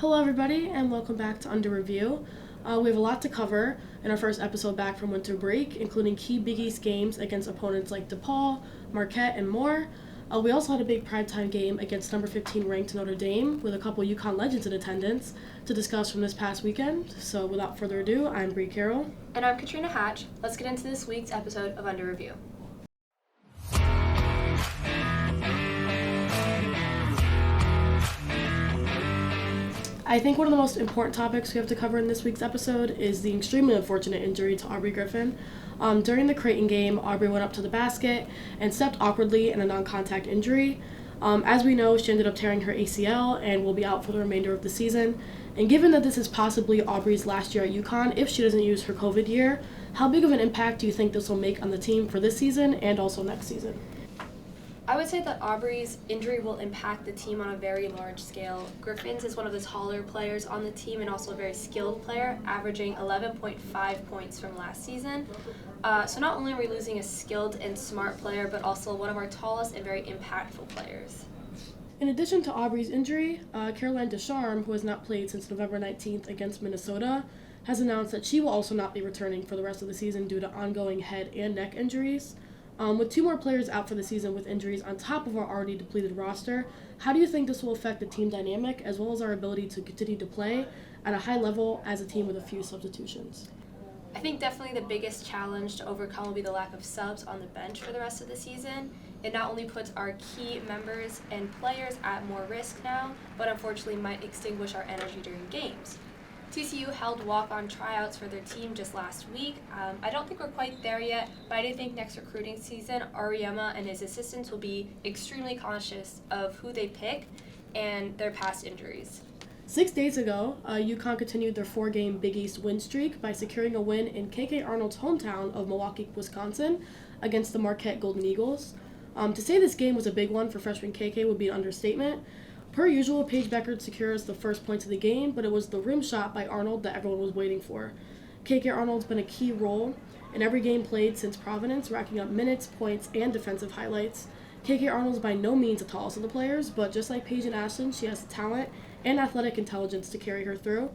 Hello, everybody, and welcome back to Under Review. We have a lot to cover in our first episode back from winter break, including key Big East games against opponents like DePaul, Marquette, and more. We also had a big primetime game against number 15 ranked Notre Dame with a couple UConn legends in attendance to discuss from this past weekend. So without further ado, I'm Bree Caroll. And I'm Katrina. Let's get into this week's episode of Under Review. I think one of the most important topics we have to cover in this week's episode is the extremely unfortunate injury to Aubrey Griffin. During the Creighton game, Aubrey went up to the basket and stepped awkwardly in a non-contact injury. As we know, she ended up tearing her ACL and will be out for the remainder of the season. And given that this is possibly Aubrey's last year at UConn, if she doesn't use her COVID year, how big of an impact do you think this will make on the team for this season and also next season? I would say that Aubrey's injury will impact the team on a very large scale. Griffins is one of the taller players on the team and also a very skilled player, averaging 11.5 points from last season. So not only are we losing a skilled and smart player, but also one of our tallest and very impactful players. In addition to Aubrey's injury, Caroline Deschamps, who has not played since November 19th against Minnesota, has announced that she will also not be returning for the rest of the season due to ongoing head and neck injuries. With two more players out for the season with injuries on top of our already depleted roster, how do you think this will affect the team dynamic as well as our ability to continue to play at a high level as a team with a few substitutions? I think definitely the biggest challenge to overcome will be the lack of subs on the bench for the rest of the season. It not only puts our key members and players at more risk now, but unfortunately might extinguish our energy during games. TCU held walk-on tryouts for their team just last week. I don't think we're quite there yet, but I do think next recruiting season, Ariema and his assistants will be extremely conscious of who they pick and their past injuries. 6 days ago, UConn continued their 4-game Big East win streak by securing a win in KK Arnold's hometown of Milwaukee, Wisconsin, against the Marquette Golden Eagles. To say this game was a big one for freshman KK would be an understatement. Per usual, Paige Beckert secures the first points of the game, but it was the rim shot by Arnold that everyone was waiting for. KK Arnold's been a key role in every game played since Providence, racking up minutes, points, and defensive highlights. KK Arnold's by no means the tallest of the players, but just like Paige and Ashton, she has the talent and athletic intelligence to carry her through.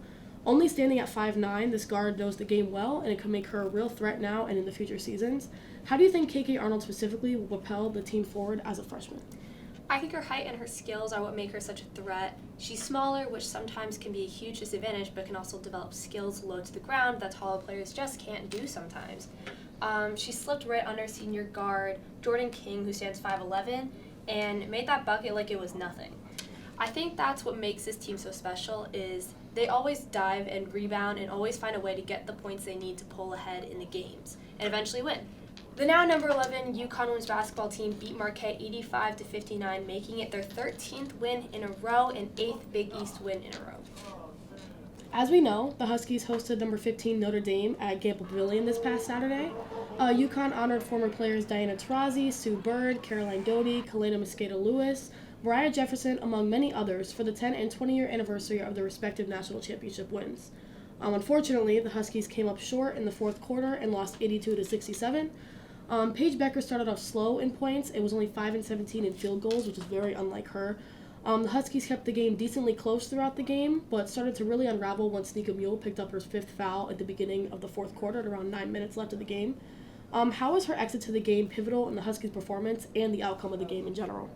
Only standing at 5'9", this guard knows the game well, and it can make her a real threat now and in the future seasons. How do you think KK Arnold specifically will propel the team forward as a freshman? I think her height and her skills are what make her such a threat. She's smaller, which sometimes can be a huge disadvantage, but can also develop skills low to the ground that taller players just can't do sometimes. She slipped right under senior guard Jordan King, who stands 5'11", and made that bucket like it was nothing. I think that's what makes this team so special is they always dive and rebound and always find a way to get the points they need to pull ahead in the games and eventually win. The now number 11 UConn women's basketball team beat Marquette 85-59, making it their 13th win in a row and 8th Big East win in a row. As we know, the Huskies hosted number 15 Notre Dame at Gamble Pavilion this past Saturday. UConn honored former players Diana Taurasi, Sue Bird, Caroline Doty, Kalena Mosqueda-Lewis, Mariah Jefferson, among many others, for the 10 and 20-year anniversary of their respective national championship wins. Unfortunately, the Huskies came up short in the fourth quarter and lost 82-67. Paige Beckert started off slow in points. It was only 5-17 in field goals, which is very unlike her. The Huskies kept the game decently close throughout the game, but started to really unravel once Nika Mule picked up her 5th foul at the beginning of the fourth quarter at around 9 minutes left of the game. How was her exit to the game pivotal in the Huskies' performance and the outcome of the game in general?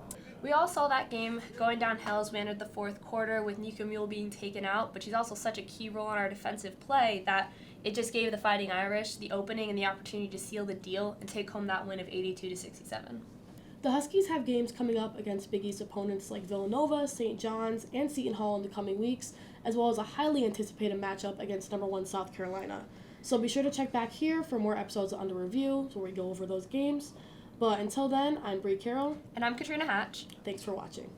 We all saw that game going downhill as we entered the fourth quarter with Nika Mule being taken out, but she's also such a key role in our defensive play that it just gave the Fighting Irish the opening and the opportunity to seal the deal and take home that win of 82-67. The Huskies have games coming up against Big East opponents like Villanova, St. John's, and Seton Hall in the coming weeks, as well as a highly anticipated matchup against number 1 South Carolina. So be sure to check back here for more episodes of Under Review, where we go over those games. But until then, I'm Bree Caroll. And I'm Katrina. Thanks for watching.